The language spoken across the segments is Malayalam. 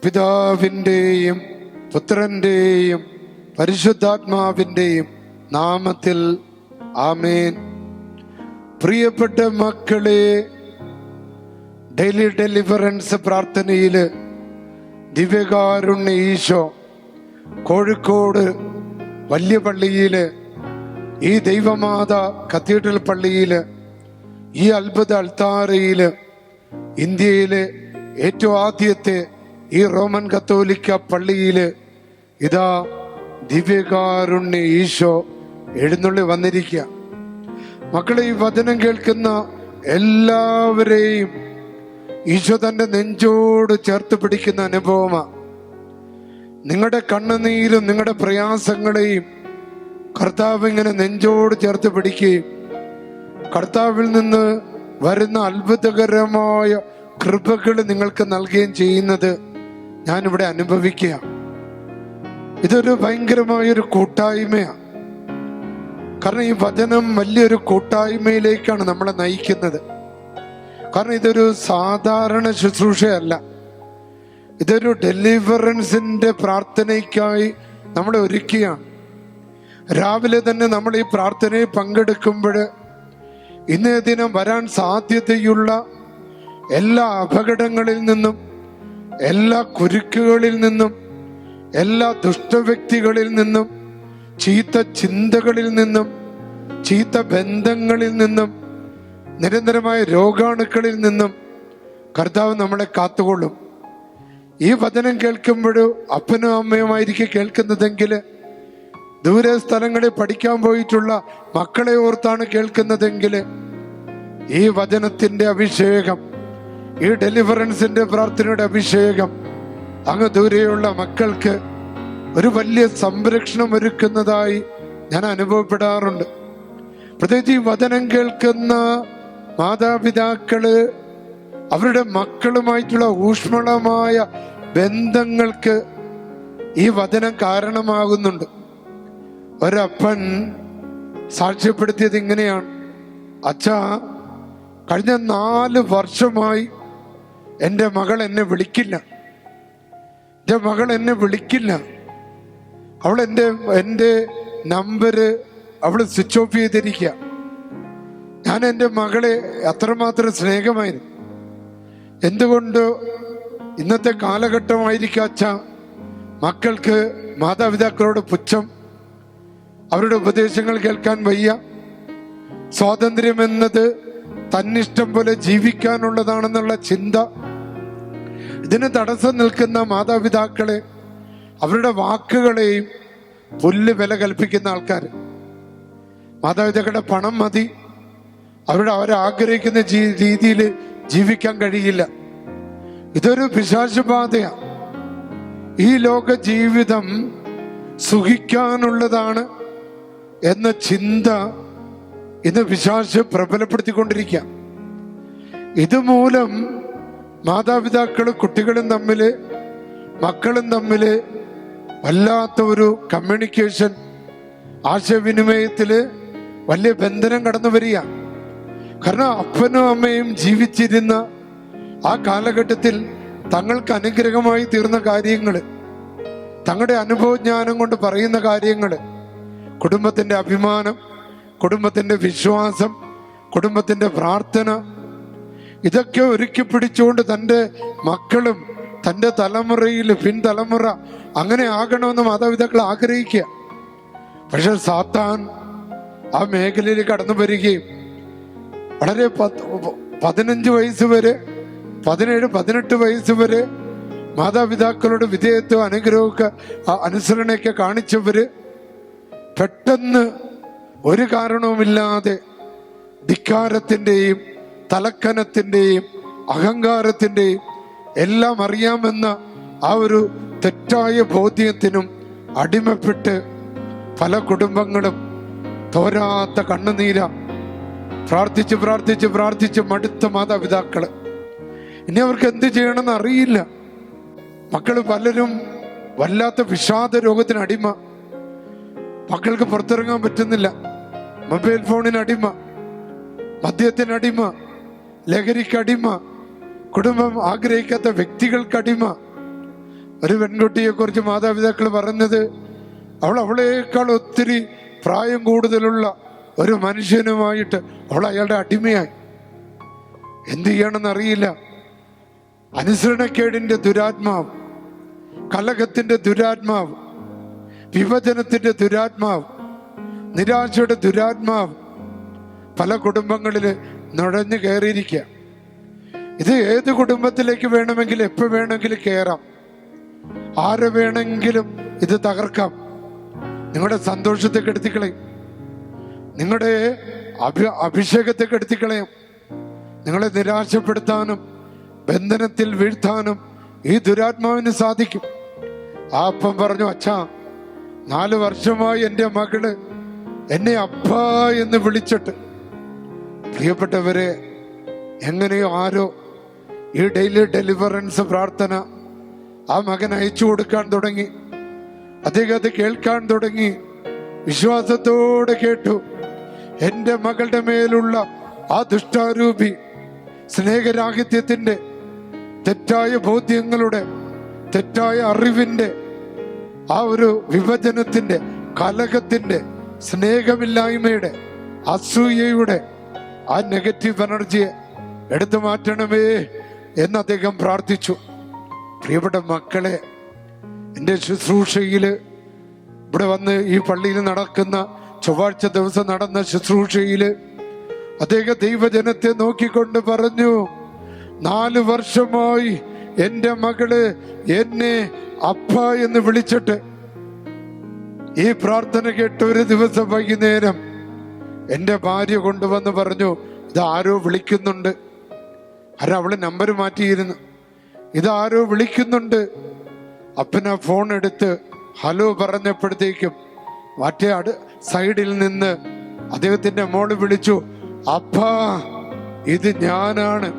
പിതാവിൻ്റെയും പുത്രൻ്റെയും പരിശുദ്ധാത്മാവിൻ്റെയും നാമത്തിൽ ആമേൻ. പ്രിയപ്പെട്ട മക്കളെ, ഡെയിലി ഡെലിവറൻസ് പ്രാർത്ഥനയിൽ ദിവ്യകാരുണ്യ ഈശോ കോഴിക്കോട് വലിയ പള്ളിയിൽ, ഈ ദൈവമാത കത്തീഡ്രൽ പള്ളിയിൽ, ഈ അത്ഭുത അൾത്താരയിൽ, ഇന്ത്യയിലെ ഏറ്റവും ആദ്യത്തെ ഈ റോമൻ കത്തോലിക്ക പള്ളിയിൽ ഇതാ ദിവ്യകാരുണ്യ ഈശോ എഴുന്നള്ളി വന്നിരിക്കുക. മക്കളെ, ഈ വചനം കേൾക്കുന്ന എല്ലാവരെയും ഈശോ തൻ്റെ നെഞ്ചോട് ചേർത്ത് പിടിക്കുന്ന അനുഭവമാണ്. നിങ്ങളുടെ കണ്ണുനീരും നിങ്ങളുടെ പ്രയാസങ്ങളെയും കർത്താവ് ഇങ്ങനെ നെഞ്ചോട് ചേർത്ത് പിടിക്കുകയും കർത്താവിൽ നിന്ന് വരുന്ന അത്ഭുതകരമായ കൃപകൾ നിങ്ങൾക്ക് നൽകുകയും ചെയ്യുന്നത് ഞാനിവിടെ അനുഭവിക്കുക. ഇതൊരു ഭയങ്കരമായൊരു കൂട്ടായ്മയാണ്. കാരണം ഈ വചനം വലിയൊരു കൂട്ടായ്മയിലേക്കാണ് നമ്മളെ നയിക്കുന്നത്. കാരണം ഇതൊരു സാധാരണ ശുശ്രൂഷയല്ല, ഇതൊരു ഡെലിവറൻസിന്റെ പ്രാർത്ഥനയ്ക്കായി നമ്മളെ ഒരുക്കുകയാണ്. രാവിലെ തന്നെ നമ്മൾ ഈ പ്രാർത്ഥനയിൽ പങ്കെടുക്കുമ്പോൾ ഇന്നേ ദിനം വരാൻ സാധ്യതയുള്ള എല്ലാ അപകടങ്ങളിൽ നിന്നും, എല്ലാ കുരുക്കുകളിൽ നിന്നും, എല്ലാ ദുഷ്ടവ്യക്തികളിൽ നിന്നും, ചീത്ത ചിന്തകളിൽ നിന്നും, ചീത്ത ബന്ധങ്ങളിൽ നിന്നും, നിരന്തരമായ രോഗാണുക്കളിൽ നിന്നും കർത്താവ് നമ്മളെ കാത്തുകൊള്ളും. ഈ വചനം കേൾക്കുമ്പോഴും അപ്പനും അമ്മയുമായിരിക്കും കേൾക്കുന്നതെങ്കിൽ, ദൂരെ സ്ഥലങ്ങളിൽ പഠിക്കാൻ പോയിട്ടുള്ള മക്കളെ ഓർത്താണ് കേൾക്കുന്നതെങ്കിൽ, ഈ വചനത്തിന്റെ അഭിഷേകം, ഈ ഡെലിവറൻസിന്റെ പ്രാർത്ഥനയുടെ അഭിഷേകം അങ്ങ് ദൂരെയുള്ള മക്കൾക്ക് ഒരു വലിയ സംരക്ഷണം ഒരുക്കുന്നതായി ഞാൻ അനുഭവപ്പെടാറുണ്ട്. പ്രത്യേകിച്ച് ഈ വചനം കേൾക്കുന്ന മാതാപിതാക്കള് അവരുടെ മക്കളുമായിട്ടുള്ള ഊഷ്മളമായ ബന്ധങ്ങൾക്ക് ഈ വചനം കാരണമാകുന്നുണ്ട്. ഒരപ്പൻ സാക്ഷ്യപ്പെടുത്തിയത് ഇങ്ങനെയാണ്: അച്ഛാ, കഴിഞ്ഞ 4 വർഷമായി എൻ്റെ മകൾ എന്നെ വിളിക്കില്ല. അവൾ എൻ്റെ നമ്പര് അവൾ സ്വിച്ച് ഓഫ് ചെയ്തിരിക്കുക. ഞാൻ എൻ്റെ മകളെ അത്രമാത്രം സ്നേഹമായിരുന്നു. എന്തുകൊണ്ട് ഇന്നത്തെ കാലഘട്ടമായിരിക്കും അച്ഛാ മക്കൾക്ക് മാതാപിതാക്കളോട് പുച്ഛം, അവരുടെ ഉപദേശങ്ങൾ കേൾക്കാൻ വയ്യ. സ്വാതന്ത്ര്യം എന്നത് തന്നിഷ്ടം പോലെ ജീവിക്കാനുള്ളതാണെന്നുള്ള ചിന്ത. ഇതിന് തടസ്സം നിൽക്കുന്ന മാതാപിതാക്കളെ, അവരുടെ വാക്കുകളെയും പുല്ല് വില കൽപ്പിക്കുന്ന ആൾക്കാർ. മാതാപിതാക്കളുടെ പണം മതി, അവരാഗ്രഹിക്കുന്ന രീതിയിൽ ജീവിക്കാൻ കഴിയില്ല. ഇതൊരു പിശാചുബാധയാണ്. ഈ ലോക ജീവിതം സുഖിക്കാനുള്ളതാണ് എന്ന ചിന്ത ഇന്ന് പിശാച് പ്രബലപ്പെടുത്തിക്കൊണ്ടിരിക്കുക. ഇതുമൂലം മാതാപിതാക്കളും കുട്ടികളും തമ്മിൽ, മക്കളും തമ്മിൽ വല്ലാത്ത ഒരു കമ്മ്യൂണിക്കേഷൻ, ആശയവിനിമയത്തില് വലിയ ബന്ധനം കടന്നു വരിക. കാരണം അപ്പനും അമ്മയും ജീവിച്ചിരുന്ന ആ കാലഘട്ടത്തിൽ തങ്ങൾക്ക് അനുഗ്രഹമായി തീർന്ന കാര്യങ്ങൾ, തങ്ങളുടെ അനുഭവജ്ഞാനം കൊണ്ട് പറയുന്ന കാര്യങ്ങൾ, കുടുംബത്തിന്റെ അഭിമാനം, കുടുംബത്തിന്റെ വിശ്വാസം, കുടുംബത്തിന്റെ പ്രാർത്ഥന, ഇതൊക്കെ ഒരുക്കി പിടിച്ചുകൊണ്ട് തൻ്റെ മക്കളും തൻ്റെ തലമുറയിൽ പിൻതലമുറ അങ്ങനെ ആകണമെന്ന് മാതാപിതാക്കൾ ആഗ്രഹിക്കുക. പക്ഷെ സാത്താൻ ആ മേഖലയിൽ കടന്നു വരികയും വളരെ 15 വയസ്സ് വരെ, 17, 18 വയസ്സ് വരെ മാതാപിതാക്കളുടെ വിധേയത്വം, അനുഗ്രഹമൊക്കെ അനുസരണയൊക്കെ കാണിച്ചവര് പെട്ടെന്ന് ഒരു കാരണവുമില്ലാതെ ധിക്കാരത്തിൻ്റെയും തലക്കനത്തിൻ്റെയും അഹങ്കാരത്തിൻ്റെയും എല്ലാം അറിയാമെന്ന ആ ഒരു തെറ്റായ ബോധ്യത്തിനും അടിമപ്പെട്ട് പല കുടുംബങ്ങളും തോരാത്ത കണ്ണുനീര പ്രാർത്ഥിച്ച് പ്രാർത്ഥിച്ച് പ്രാർത്ഥിച്ച് മടുത്ത മാതാപിതാക്കള്. ഇനി അവർക്ക് എന്ത് ചെയ്യണമെന്ന് അറിയില്ല. മക്കള് പലരും വല്ലാത്ത വിഷാദ രോഗത്തിന് അടിമ. മക്കൾക്ക് പുറത്തിറങ്ങാൻ പറ്റുന്നില്ല. മൊബൈൽ ഫോണിന് അടിമ, മദ്യത്തിനടിമ, ലഹരിക്കടിമ, കുടുംബം ആഗ്രഹിക്കാത്ത വ്യക്തികൾക്കടിമ. ഒരു പെൺകുട്ടിയെ കുറിച്ച് മാതാപിതാക്കൾ പറഞ്ഞത്, അവളേക്കാൾ ഒത്തിരി പ്രായം കൂടുതലുള്ള ഒരു മനുഷ്യനുമായിട്ട് അവൾ അയാളുടെ അടിമയായി. എന്ത് ചെയ്യണമെന്നറിയില്ല. അനുസരണക്കേടിന്റെ ദുരാത്മാവ്, കലഹത്തിന്റെ ദുരാത്മാവ്, വിഭജനത്തിന്റെ ദുരാത്മാവ്, നിരാശയുടെ ദുരാത്മാവ് പല കുടുംബങ്ങളില് നുഴഞ്ഞു കയറിയിരിക്കുക. ഇത് ഏത് കുടുംബത്തിലേക്ക് വേണമെങ്കിലും എപ്പോ വേണമെങ്കിലും കയറാം. ആരെ വേണമെങ്കിലും ഇത് തകർക്കാം. നിങ്ങളുടെ സന്തോഷത്തെ കെടുത്തിക്കളയും, നിങ്ങളുടെ അഭിഷേകത്തെ കെടുത്തിക്കളയും. നിങ്ങളെ നിരാശപ്പെടുത്താനും ബന്ധനത്തിൽ വീഴ്ത്താനും ഈ ദുരാത്മാവിന് സാധിക്കും. ആ അപ്പം പറഞ്ഞു, അച്ഛാ 4 വർഷമായി എൻ്റെ മകള് എന്നെ അപ്പ എന്ന് വിളിച്ചിട്ട്. പ്രിയപ്പെട്ടവരെ, എങ്ങനെയോ ആരോ ഈ ഡെയിലി ഡെലിവറൻസ് പ്രാർത്ഥന ആ മകൻ അയച്ചു കൊടുക്കാൻ തുടങ്ങി. അദ്ദേഹം അത് കേൾക്കാൻ തുടങ്ങി. വിശ്വാസത്തോടെ കേട്ടു. എൻ്റെ മകളുടെ മേലുള്ള ആ ദുഷ്ടാരൂപി സ്നേഹരാഹിത്യത്തിന്റെ, തെറ്റായ ബോധ്യങ്ങളുടെ, തെറ്റായ അറിവിന്റെ, ആ ഒരു വിഭജനത്തിന്റെ, കലഹത്തിന്റെ, സ്നേഹമില്ലായ്മയുടെ, അസൂയയുടെ ആ നെഗറ്റീവ് എനർജിയെ എടുത്തു മാറ്റണമേ എന്ന് അദ്ദേഹം പ്രാർത്ഥിച്ചു. പ്രിയപ്പെട്ട മക്കളെ, എൻ്റെ ശുശ്രൂഷയില് ഇവിടെ വന്ന് ഈ പള്ളിയിൽ നടക്കുന്ന ചൊവ്വാഴ്ച ദിവസം നടന്ന ശുശ്രൂഷയില് അദ്ദേഹം ദൈവജനത്തെ നോക്കിക്കൊണ്ട് പറഞ്ഞു, 4 വർഷമായി എൻ്റെ മകള് എന്നെ അപ്പ എന്ന് വിളിച്ചിട്ട്. ഈ പ്രാർത്ഥന കേട്ട ഒരു ദിവസം വൈകുന്നേരം എൻ്റെ ഭാര്യ കൊണ്ടുവന്ന് പറഞ്ഞു, ഇതാരോ വിളിക്കുന്നുണ്ട്. അവള് നമ്പർ മാറ്റിയിരുന്നു. ഇതാരോ വിളിക്കുന്നുണ്ട്. അപ്പന ഫോൺ എടുത്ത് ഹലോ പറഞ്ഞപ്പോഴത്തേക്കും മറ്റേ സൈഡിൽ നിന്ന് അദ്ദേഹത്തിന്റെ മോള് വിളിച്ചു, അപ്പാ ഇത് ഞാനാണ്.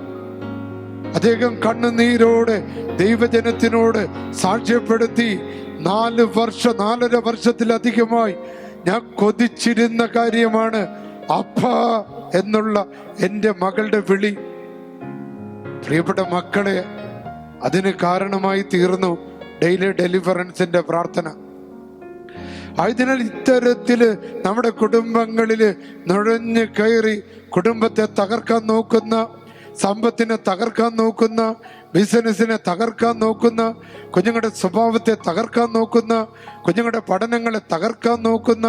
അദ്ദേഹം കണ്ണുനീരോടെ ദൈവജനത്തിനോട് സാക്ഷ്യപ്പെടുത്തി, 4.5 വർഷത്തിലധികമായി ഞാൻ കൊതിച്ചിരുന്ന കാര്യമാണ് അപ്പ എന്നുള്ള എൻ്റെ മകളുടെ വിളി. പ്രിയപ്പെട്ട മക്കളെ, അതിന് കാരണമായി തീർന്നു ഡെയിലി ഡെലിവറൻസിന്റെ പ്രാർത്ഥന. ആയതിനാൽ ഇത്തരത്തില് നമ്മുടെ കുടുംബങ്ങളില് നുഴഞ്ഞു കയറി കുടുംബത്തെ തകർക്കാൻ നോക്കുന്ന, സമ്പത്തിനെ തകർക്കാൻ നോക്കുന്ന, ബിസിനസിനെ തകർക്കാൻ നോക്കുന്ന, കുഞ്ഞുങ്ങളുടെ സ്വഭാവത്തെ തകർക്കാൻ നോക്കുന്ന, കുഞ്ഞുങ്ങളുടെ പഠനങ്ങളെ തകർക്കാൻ നോക്കുന്ന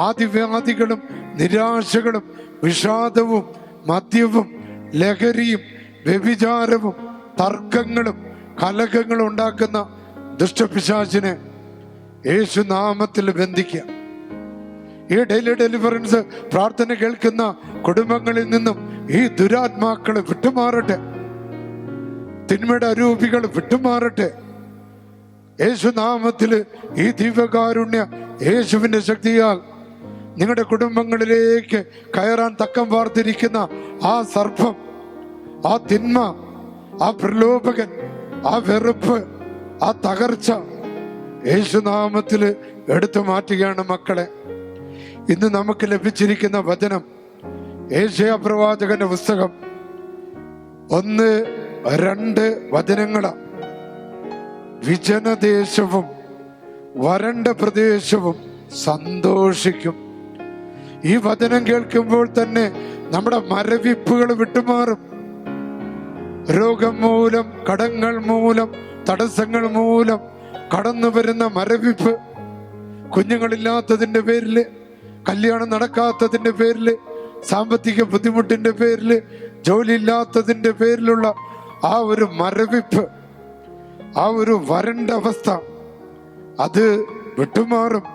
ആദിവ്യാധികളും നിരാശകളും വിഷാദവും മദ്യവും ലഹരിയും വ്യഭിചാരവും തർക്കങ്ങളും കലഹങ്ങളും ഉണ്ടാക്കുന്ന ദുഷ്ടപിശാചിനെ യേശുനാമത്തിൽ ബന്ധിക്കുക. ഈ ഡെയിലി ഡെലിവറൻസ് പ്രാർത്ഥന കേൾക്കുന്ന കുടുംബങ്ങളിൽ നിന്നും ഈ ദുരാത്മാക്കൾ വിട്ടുമാറട്ടെ, തിന്മയുടെ അരൂപികൾ വിട്ടുമാറട്ടെ. യേശുനാമത്തില് ഈ ദിവ്യകാരുണ്യ യേശുവിന്റെ ശക്തിയാൽ നിങ്ങളുടെ കുടുംബങ്ങളിലേക്ക് കയറാൻ തക്കം വാർത്തിരിക്കുന്ന ആ സർപ്പം, ആ തിന്മ, ആ പ്രലോഭകൻ, ആ വെറുപ്പ്, ആ തകർച്ച യേശുനാമത്തില് എടുത്തു മാറ്റുകയാണ് മക്കളെ. ഇന്ന് നമുക്ക് ലഭിച്ചിരിക്കുന്ന വചനം ഏശയ്യാ പ്രവാചകന്റെ പുസ്തകം 1-2 വചനങ്ങളാ. വിജനദേശവും വരണ്ട പ്രദേശവും സന്തോഷിക്കും. ഈ വചനം കേൾക്കുമ്പോൾ തന്നെ നമ്മുടെ മരവിപ്പുകൾ വിട്ടുമാറും. രോഗം മൂലം, കടങ്ങൾ മൂലം, തടസ്സങ്ങൾ മൂലം കടന്നു വരുന്ന മരവിപ്പ്, കുഞ്ഞുങ്ങളില്ലാത്തതിന്റെ പേരില്, കല്യാണം നടക്കാത്തതിന്റെ പേരില്, സാമ്പത്തിക ബുദ്ധിമുട്ടിന്റെ പേരില്, ജോലി ഇല്ലാത്തതിന്റെ പേരിലുള്ള ആ ഒരു മരവിപ്പ്, ആ ഒരു വരണ്ട അവസ്ഥ, അത് വിട്ടുമാറും.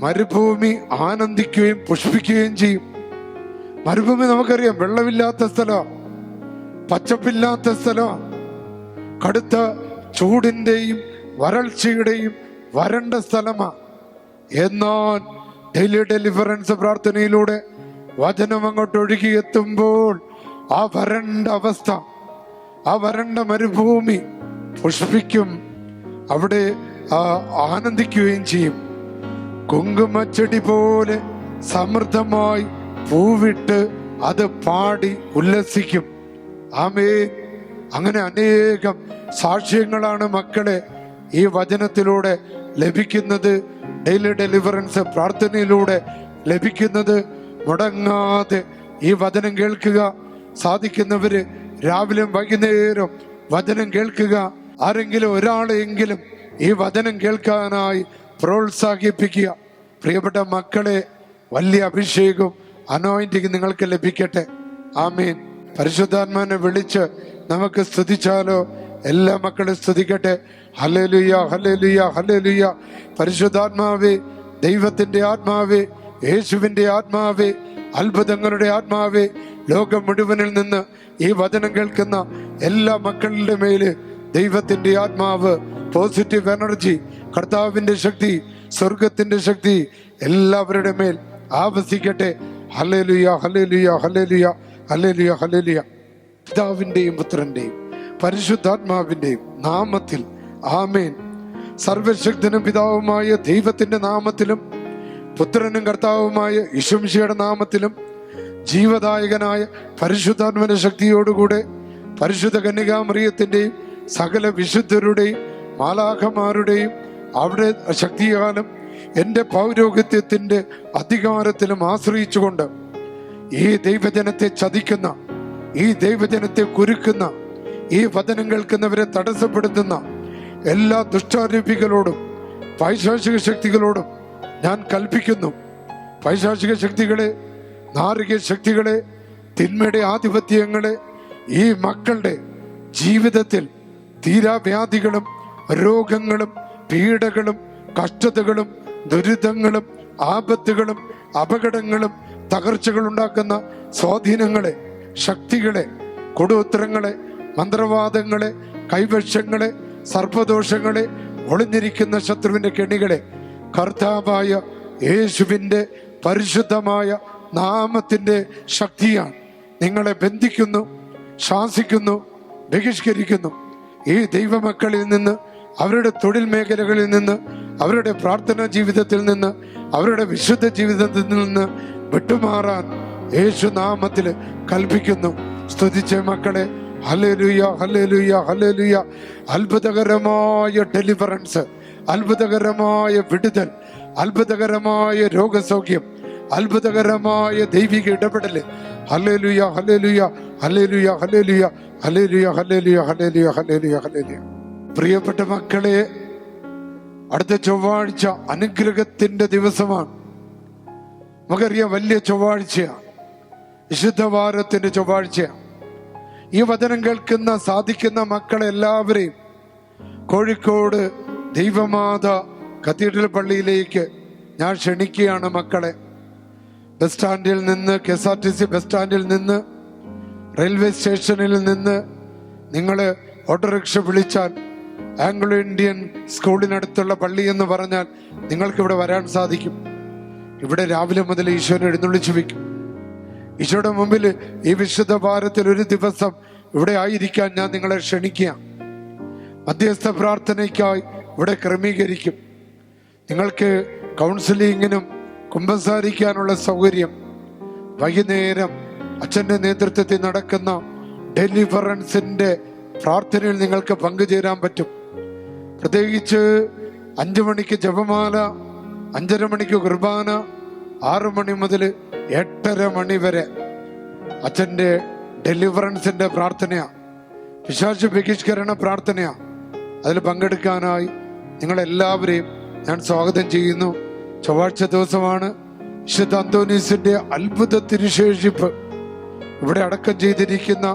മരുഭൂമി ആനന്ദിക്കുകയും പുഷ്പിക്കുകയും ചെയ്യും. മരുഭൂമി നമുക്കറിയാം, വെള്ളമില്ലാത്ത സ്ഥലമാണ്, പച്ചപ്പില്ലാത്ത സ്ഥലമാണ്, കടുത്ത ചൂടിന്റെയും വരൾച്ചയുടെയും വരണ്ട സ്ഥലമാണ്. എന്നാൽ ഡെയിലി ഡെലിവറൻസ് പ്രാർത്ഥനയിലൂടെ വചനം അങ്ങോട്ട് ഒഴുകിയെത്തുമ്പോൾ ആ വരണ്ട അവസ്ഥ, ആ വരണ്ട മരുഭൂമി പുഷ്പിക്കും. അവിടെ ആനന്ദിക്കുകയും ചെയ്യും. കുങ്കുമച്ചെടി പോലെ സമൃദ്ധമായി പൂവിട്ട് അത് പാടി ഉല്ലസിക്കും. ആമേൻ. അങ്ങനെ അനേകം സാക്ഷ്യങ്ങളാണ് മക്കളെ ഈ വചനത്തിലൂടെ ലഭിക്കുന്നത്, ഡെയിലി ഡെലിവറൻസ് പ്രാർത്ഥനയിലൂടെ ലഭിക്കുന്നത്, മുടങ്ങാതെ ഈ വചനം കേൾക്കുക സാധിക്കുന്നവര് രാവിലെയും വൈകുന്നേരം വചനം കേൾക്കുക. ആരെങ്കിലും ഒരാളെങ്കിലും ഈ വചനം കേൾക്കാനായി പ്രോത്സാഹിപ്പിക്കുക. പ്രിയപ്പെട്ട മക്കളെ, വലിയ അഭിഷേകവും അനോയിന്റിങ് നിങ്ങൾക്ക് ലഭിക്കട്ടെ. ആമേൻ. പരിശുദ്ധാത്മാവിനെ വിളിച്ച് നമുക്ക് സ്തുതിച്ചാലോ? എല്ലാ മക്കളും സ്തുതിക്കട്ടെ. Hallelujah, hallelujah, hallelujah. പരിശുദ്ധാത്മാവേ, ദൈവത്തിന്റെ ആത്മാവേ, യേശുവിന്റെ ആത്മാവേ, അത്ഭുതങ്ങളുടെ ആത്മാവേ, ലോകം മുഴുവനിൽ നിന്ന് ഈ വചനം കേൾക്കുന്ന എല്ലാ മക്കളുടെ മേല് ദൈവത്തിന്റെ ആത്മാവ്, പോസിറ്റീവ് എനർജി, കർത്താവിന്റെ ശക്തി, സ്വർഗത്തിന്റെ ശക്തി എല്ലാവരുടെ മേൽ ആവസിക്കട്ടെ. Hallelujah, hallelujah, hallelujah, hallelujah, hallelujah. പിതാവിന്റെയും പുത്രന്റെയും പരിശുദ്ധാത്മാവിന്റെയും നാമത്തിൽ ആമേൻ. സർവശക്തനും പിതാവുമായ ദൈവത്തിന്റെ നാമത്തിലും പുത്രനും കർത്താവുമായ യേശുമിശിഹായുടെ നാമത്തിലും ജീവദായകനായ പരിശുദ്ധാത്മന്റെ ശക്തിയോടുകൂടെ പരിശുദ്ധ കന്യകാമറിയത്തിന്റെയും സകല വിശുദ്ധരുടെയും മാലാഖമാരുടെയും അവിടെ ശക്തിയാലും എൻ്റെ പൗരോഹിത്യത്തിന്റെ അധികാരത്തിലും ആശ്രയിച്ചുകൊണ്ട് ഈ ദൈവജനത്തെ ചതിക്കുന്ന, ഈ ദൈവജനത്തെ കുരുക്കുന്ന, ഈ വചനം കേൾക്കുന്നവരെ തടസ്സപ്പെടുത്തുന്ന എല്ലാ ദുഷ്ടാരൂപികളോടും പൈശാചിക ശക്തികളോടും ഞാൻ കൽപ്പിക്കുന്നു. പൈശാചിക ശക്തികളെ, നാരിക ശക്തികളെ, തിന്മയുടെ ആധിപത്യങ്ങളെ, ഈ മക്കളുടെ ജീവിതത്തിൽ തീരാവ്യാധികളും രോഗങ്ങളും പീഡകളും കഷ്ടതകളും ദുരിതങ്ങളും ആപത്തുകളും അപകടങ്ങളും തകർച്ചകൾ ഉണ്ടാക്കുന്ന സ്വാധീനങ്ങളെ, ശക്തികളെ, കൊടുഉത്തരങ്ങളെ, മന്ത്രവാദങ്ങളെ, കൈവശങ്ങളെ, സർപ്പദോഷങ്ങളെ, ഒളിഞ്ഞിരിക്കുന്ന ശത്രുവിന്റെ കെണികളെ കർത്താവായ യേശുവിന്റെ പരിശുദ്ധമായ നാമത്തിന്റെ ശക്തിയാണ് നിങ്ങളെ ബന്ധിക്കുന്നു, ശാസിക്കുന്നു, ബഹിഷ്കരിക്കുന്നു. ഈ ദൈവമക്കളിൽ നിന്ന്, അവരുടെ തൊഴിൽ മേഖലകളിൽ നിന്ന്, അവരുടെ പ്രാർത്ഥനാ ജീവിതത്തിൽ നിന്ന്, അവരുടെ വിശുദ്ധ ജീവിതത്തിൽ നിന്ന് വിട്ടുമാറാൻ യേശു നാമത്തിൽ കൽപ്പിക്കുന്നു. സ്തുതിച്ച മക്കളെ, ഹല്ലേലൂയ, ഹല്ലേലൂയ, ഹല്ലേലൂയ. അത്ഭുതകരമായ ഡെലിവറൻസ്, അത്ഭുതകരമായ വിടുതൽ, അത്ഭുതകരമായ രോഗസൗഖ്യം, അത്ഭുതകരമായ ദൈവിക ഇടപെടൽ. Hallelujah, hallelujah, hallelujah, hallelujah, hallelujah, hallelujah, hallelujah, hallelujah, hallelujah. പ്രിയപ്പെട്ട മക്കളെ, അടുത്ത ചൊവ്വാഴ്ച അനുഗ്രഹത്തിന്റെ ദിവസമാണ്. നമുക്കറിയാം, വലിയ ചൊവ്വാഴ്ചയാണ്, വിശുദ്ധവാരത്തിന്റെ ചൊവ്വാഴ്ചയാണ്. ഈ വചനം കേൾക്കുന്ന സാധിക്കുന്ന മക്കളെല്ലാവരെയും കോഴിക്കോട് ദൈവമാത കത്തീഡ്രൽ പള്ളിയിലേക്ക് ഞാൻ ക്ഷണിക്കുകയാണ്. മക്കളെ, ബസ് സ്റ്റാൻഡിൽ നിന്ന്, KSRTC ബസ് സ്റ്റാൻഡിൽ നിന്ന്, റെയിൽവേ സ്റ്റേഷനിൽ നിന്ന് നിങ്ങൾ ഓട്ടോറിക്ഷ വിളിച്ചാൽ ആംഗ്ലോ ഇന്ത്യൻ സ്കൂളിനടുത്തുള്ള പള്ളി എന്ന് പറഞ്ഞാൽ നിങ്ങൾക്ക് ഇവിടെ വരാൻ സാധിക്കും. ഇവിടെ രാവിലെ മുതൽ ഈശോനെ എഴുന്നള്ളിച്ചു വെക്കും. ഈശോയുടെ മുമ്പിൽ ഈ വിശുദ്ധ വാരത്തിൽ ഒരു ദിവസം ഇവിടെ ആയിരിക്കാൻ ഞാൻ നിങ്ങളെ ക്ഷണിക്കുക. മധ്യസ്ഥ പ്രാർത്ഥനയ്ക്കായി ഇവിടെ ക്രമീകരിക്കും. നിങ്ങൾക്ക് കൗൺസിലിങ്ങിനും കുമ്പസാരിക്കാനുള്ള സൗകര്യം വൈകുന്നേരം അച്ഛൻ്റെ നേതൃത്വത്തിൽ നടക്കുന്ന ഡെലിവറൻസിന്റെ പ്രാർത്ഥനയിൽ നിങ്ങൾക്ക് പങ്കുചേരാൻ പറ്റും. പ്രത്യേകിച്ച് 5 മണിക്ക് ജപമാല, 5:30 മണിക്ക് കുർബാന, 6 മണി മുതൽ 8:30 മണി വരെ അച്ഛൻ്റെ ഡെലിവറൻസിന്റെ പ്രാർത്ഥനയാണ്, പിശാച് ബഹിഷ്കരണ പ്രാർത്ഥനയാണ്. അതിൽ പങ്കെടുക്കാനായി നിങ്ങളെല്ലാവരെയും ഞാൻ സ്വാഗതം ചെയ്യുന്നു. ചൊവ്വാഴ്ച ദിവസമാണ്. വിശുദ്ധ അന്തോനീസിന്റെ അത്ഭുത തിരുശേഷിപ്പ് ഇവിടെ അടക്കം ചെയ്തിരിക്കുന്ന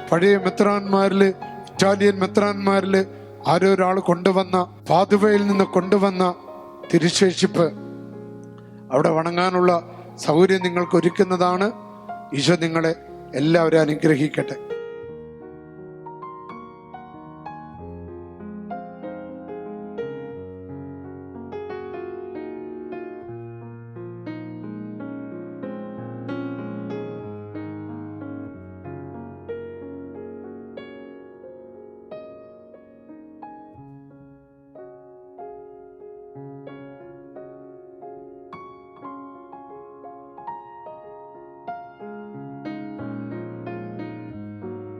പഴയ മെത്രാന്മാരില്, ഇറ്റാലിയൻ മെത്രാന്മാരില് ആരോ ഒരാൾ കൊണ്ടുവന്ന, പാതുവയിൽ നിന്ന് കൊണ്ടുവന്ന തിരുശേഷിപ്പ് അവിടെ വണങ്ങാനുള്ള സൗകര്യം നിങ്ങൾക്ക് ഒരുക്കുന്നതാണ്. ഈശോ നിങ്ങളെ എല്ലാവരും അനുഗ്രഹിക്കട്ടെ.